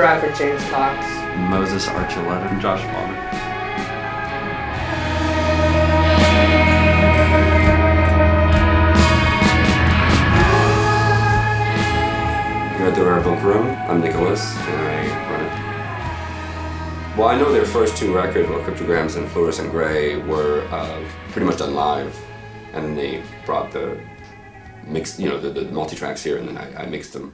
rapper James Cox. Moses Archuleta. And Josh Palmer. You're at the Rare Book Room. I'm Nicholas, and I run it. Well, I know their first two records, well, Cryptograms and Fluorescent Gray, were pretty much done live, and then they brought the mix, the multi-tracks here, and then I mixed them.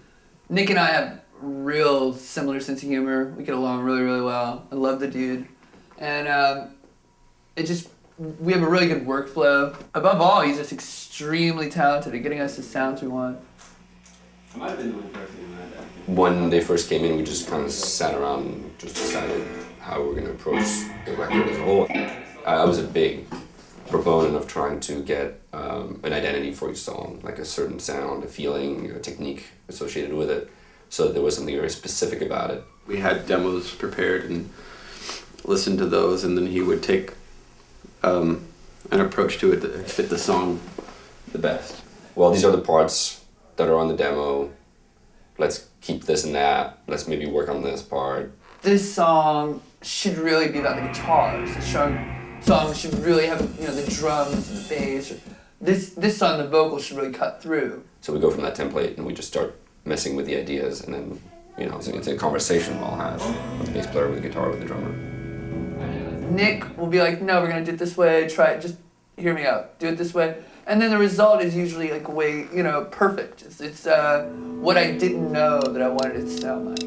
Nick and I have real similar sense of humor. We get along really, really well. I love the dude, and we have a really good workflow. Above all, he's just extremely talented at getting us the sounds we want. I might have been the one person in that. When they first came in, we just kind of sat around and just decided how we're going to approach the record as a whole. I was a big proponent of trying to get an identity for each song, like a certain sound, a feeling, a technique associated with it, so that there was something very specific about it. We had demos prepared and listened to those, and then he would take an approach to it that fit the song the best. Well, these are the parts that are on the demo. Let's keep this and that. Let's maybe work on this part. This song should really be about the guitars. The song should really have the drums and the bass. This song, the vocals should really cut through. So we go from that template and we just start messing with the ideas, and then it's a conversation we'll have with the bass player, with the guitar, with the drummer. Nick will be like, no, we're gonna do it this way. Try it. Just hear me out. Do it this way. And then the result is usually like way, perfect. It's what I didn't know that I wanted it to sound like.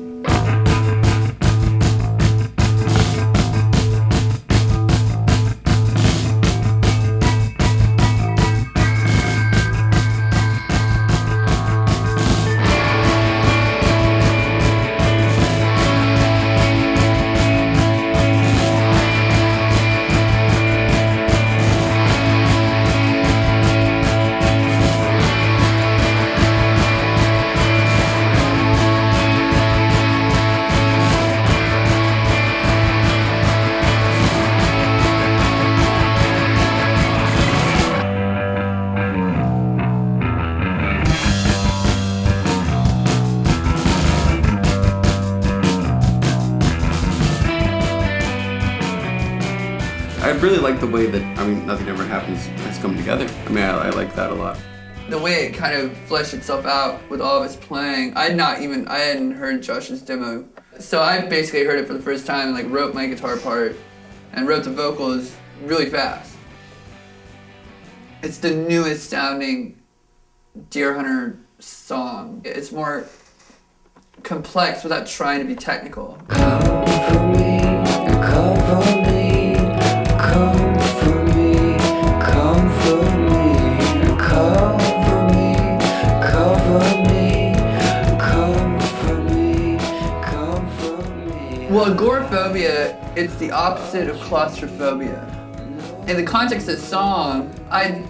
I really like the way that, Nothing Ever Happens has come together. I like that a lot. The way it kind of fleshed itself out with all of us playing, I hadn't heard Josh's demo. So I basically heard it for the first time and wrote my guitar part and wrote the vocals really fast. It's the newest sounding Deerhunter song. It's more complex without trying to be technical. Come for me, come for me. Come for me, come for me, come for me, cover me, come for me, come for me. Well, agoraphobia, it's the opposite of claustrophobia. In the context of the song, I'd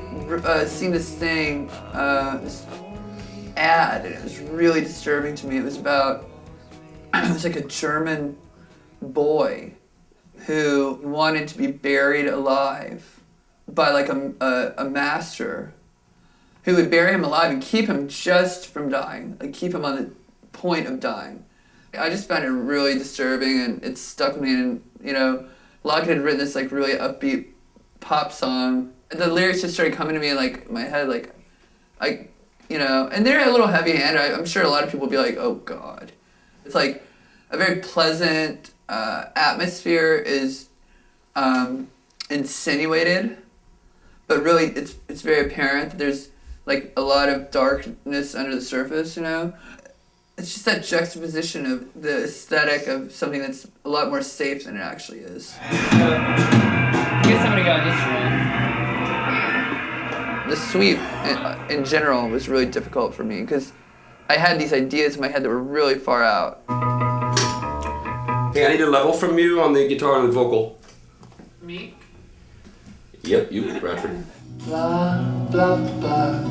seen this thing, this ad, and it was really disturbing to me. It was like a German boy who wanted to be buried alive by a master who would bury him alive and keep him just from dying, keep him on the point of dying. I just found it really disturbing, and it stuck with me. And Lockett had written this really upbeat pop song. The lyrics just started coming to me in my head, and they're a little heavy-handed. I'm sure a lot of people will be like, oh God. It's a very pleasant atmosphere is insinuated, but really it's very apparent that there's a lot of darkness under the surface, It's just that juxtaposition of the aesthetic of something that's a lot more safe than it actually is. I guess I'm gonna go on this one. The sweep in general was really difficult for me because I had these ideas in my head that were really far out. Hey, I need a level from you on the guitar and the vocal. Me? Yep, you, Bradford. Blah, blah, blah.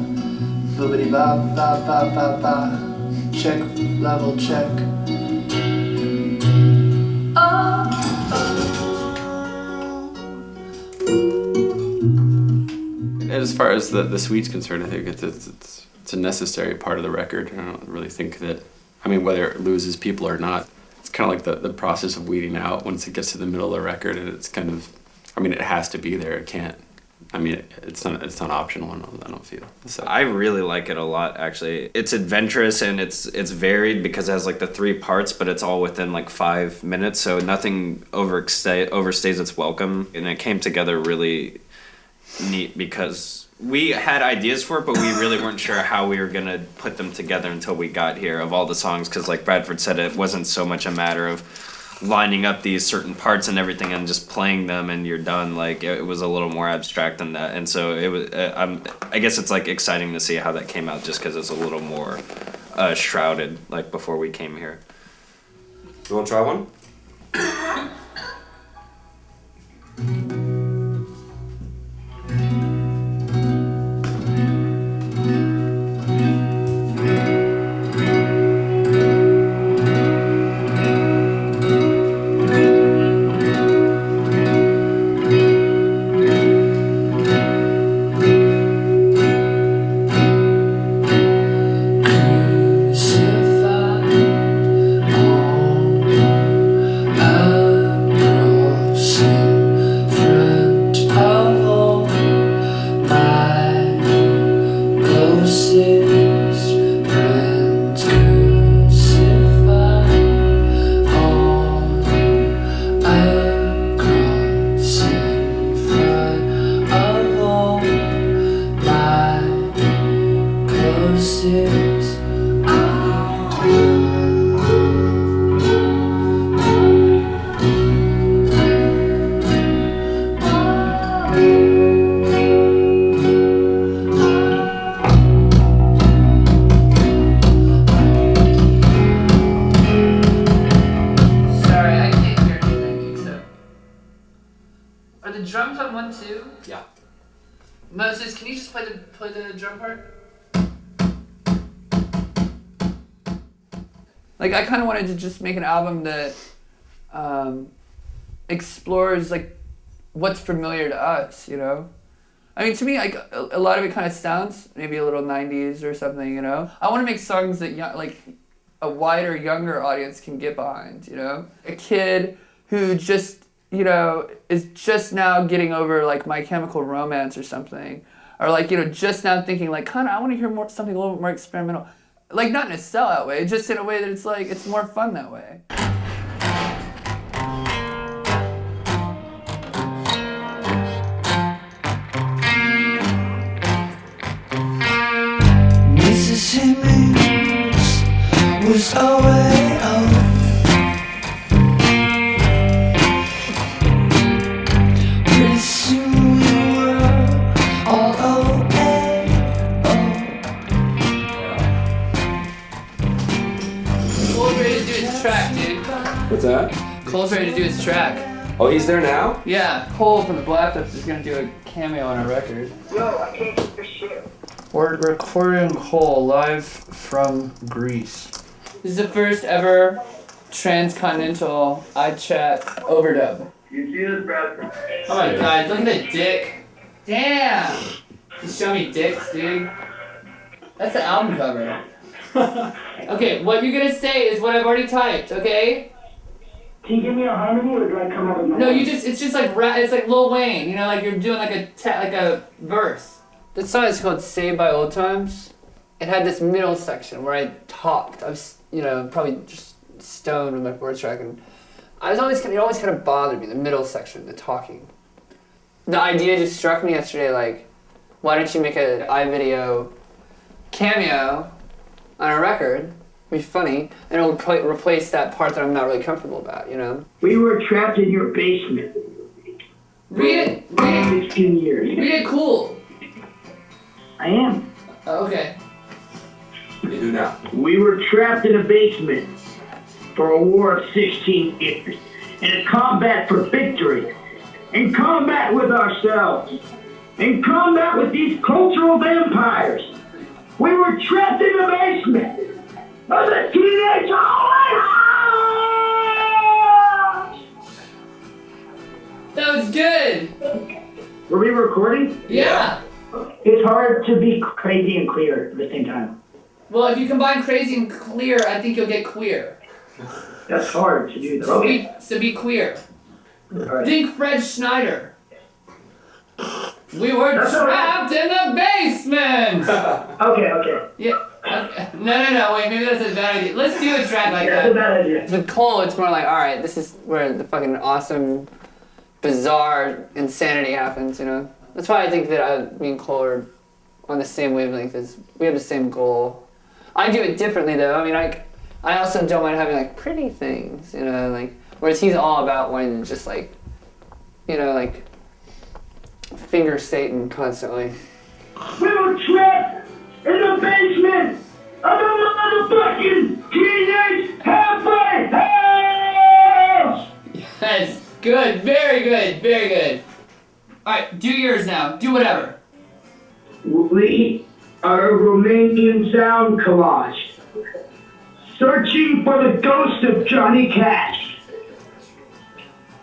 Boobity ba ba ba ba ba. Check, level check. As far as the suite's concerned, I think it's a necessary part of the record. I don't really think that, whether it loses people or not, it's kind of like the process of weeding out once it gets to the middle of the record, and it's kind of, I mean, it has to be there. It can't. I mean, it's not optional. I don't feel. So. I really like it a lot, actually. It's adventurous and it's varied because it has like the 3 parts, but it's all within like 5 minutes, so nothing overstays its welcome. And it came together really neat because we had ideas for it, but we really weren't sure how we were gonna put them together until we got here of all the songs. Because like Bradford said, it wasn't so much a matter of lining up these certain parts and everything and just playing them and you're done. Like it was a little more abstract than that, and so it was I guess it's like exciting to see how that came out just because it's a little more shrouded like before we came here. You want to try one? Moses, can you just play the drum part? Like, I kind of wanted to just make an album that explores like what's familiar to us, you know. I mean, to me, like a lot of it kind of sounds maybe a little 90s or something, you know. I want to make songs that like a wider, younger audience can get behind, you know. A kid who just, you know, is just now getting over like My Chemical Romance or something, or like, you know, just now thinking like, kind of, I want to hear something a little bit more experimental, like not in a sellout way, just in a way that it's like it's more fun that way. Mississippi was a way out. Pretty soon we were all okay. Cole's ready to do his track, dude. What's that? Cole's ready to do his track. Oh, he's there now? Yeah, Cole from the Black Ups is gonna do a cameo on our record. Yo, I can't get this shit. We're recording Cole live from Greece. This is the first ever Transcontinental iChat overdub. You see this, Bradford? Oh my god, look at the dick. Damn! You show me dicks, dude. That's the album cover. Okay, what you're gonna say is what I've already typed, okay? Can you give me a harmony or do I come up with my No, own? it's just like it's like Lil Wayne, you know, like you're doing like a verse. This song is called Saved by Old Times. It had this middle section where I talked. I was, you know, probably just stoned with my fourth track, and it always kind of bothered me, the middle section, the talking. The idea just struck me yesterday, like, why don't you make an iVideo cameo on a record? It'd be funny, and it would replace that part that I'm not really comfortable about, you know? We were trapped in your basement. Read it. 16 years. Read it cool. I am. Oh, okay. You do now. We were trapped in a basement for a war of 16 years. In a combat for victory. In combat with ourselves. In combat with these cultural vampires. We were trapped in the basement of the teenage house. That was good. Were we recording? Yeah. It's hard to be crazy and clear at the same time. Well, if you combine crazy and clear, I think you'll get queer. That's hard to do though. Okay. So be queer. Alright. Think Fred Schneider. We were That's all right. trapped in the basement. Okay. Yeah. Okay. No. Wait, maybe that's a bad idea. Let's do a track like That's a that. bad idea. With Cole, it's more like, all right, this is where the fucking awesome, bizarre insanity happens. You know. That's why I think that me and Cole are on the same wavelength. Is we have the same goal. I do it differently though. I mean, I also don't mind having like pretty things. You know, like whereas he's all about wanting to just like, you know, like finger Satan constantly. We were trapped in the basement of the motherfucking teenage halfway house! Yes, good, very good, very good. Alright, do yours now. Do whatever. We are a Romanian sound collage, searching for the ghost of Johnny Cash.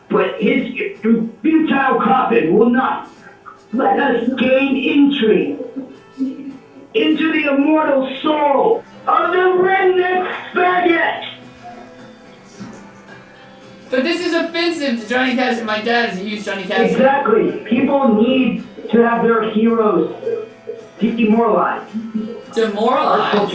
But his futile coffin will not let us gain entry into the immortal soul of the redneck faggot. But this is offensive to Johnny Cash, and my dad is a huge Johnny Cash fan. Exactly. People need to have their heroes demoralized. Demoralized?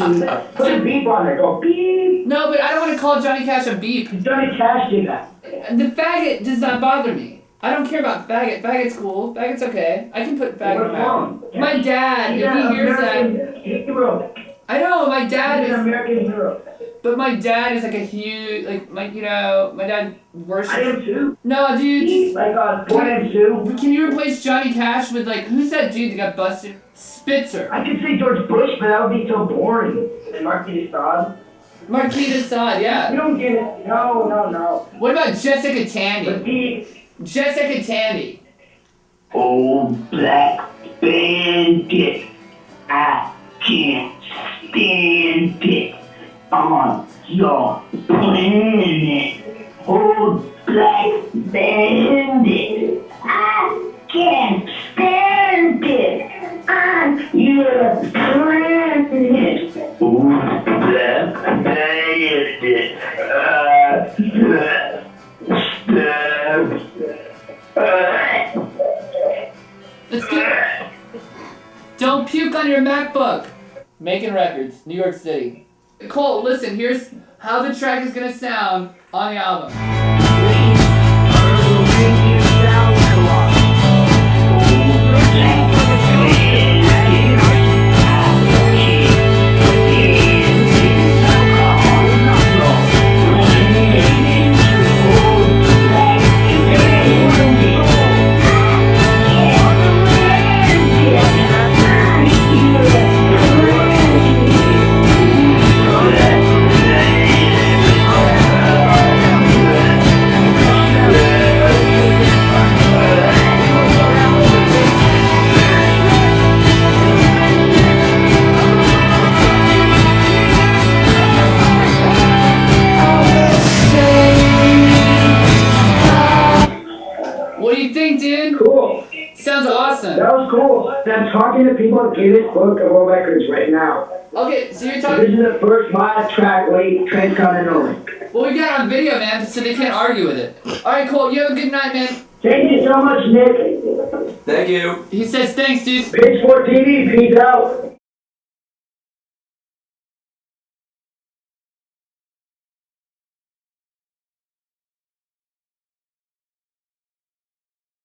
Put a beep on there. Go beep. No, but I don't want to call Johnny Cash a beep. Johnny Cash did that. The faggot does not bother me. I don't care about faggot. Faggot's cool. Faggot's okay. I can put faggot What's back. wrong? My dad, if he hears that... Hero. I know, my dad He's an is... American hero. But my dad is like a huge... Like, my dad worships... I am too. No, dude. Like born in Sue. Can you replace Johnny Cash with like... Who's that dude that got busted? Spitzer. I could say George Bush, but that would be so boring. And Marquis Assad. Marquis Assad, yeah. You don't get it. No. What about Jessica But Tandy? Jessica Tandy. Old black bandit. I can't stand it on your planet. Old black bandit. I can't stand it on your planet. Old black bandit. Let's go. Don't puke on your MacBook. Making records, New York City. Cole, listen, here's how the track is gonna sound on the album. What do you think, dude? Cool. Sounds awesome. That was cool. I'm talking to people at Guinness Book of World Records right now. Okay, so you're This talking... is the first live track late Transcontinental. Well, we got it on video, man, so they can't argue with it. Alright, Cole, you have a good night, man. Thank you so much, Nick. Thank you. He says thanks, dude. Pitchfork TV, peace out.